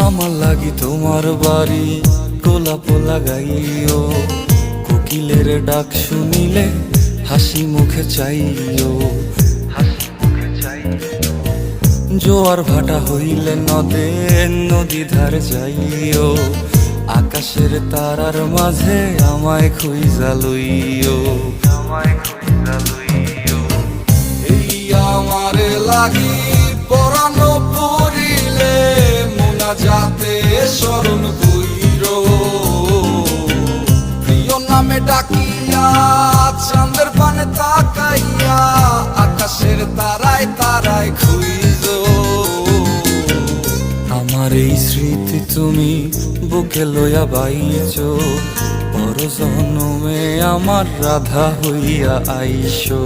আমার লাগি তোমার বাড়ি গোলাপ লাগাইও, কোকিলের ডাক শুনিলে হাসি মুখে চাইও, জোয়ার ভাটা হইলে নদে নদী ধারে যাইও, আকাশের তারার মাঝে আমায় খুঁজা লইও, এই আমারে লাগি পরানো পড়িলে মোনাজাতে স্মরণ কইরো, প্রিয় নামে ডাকিয়া চাঁদের পানে তাকাইয়া আকাশের তারায় তারায় খুঁজো। আমার এই স্মৃতি তুমি বুকে লইয়া বাইছো, পর জন্মে আমার রাধা হইয়া আইসো।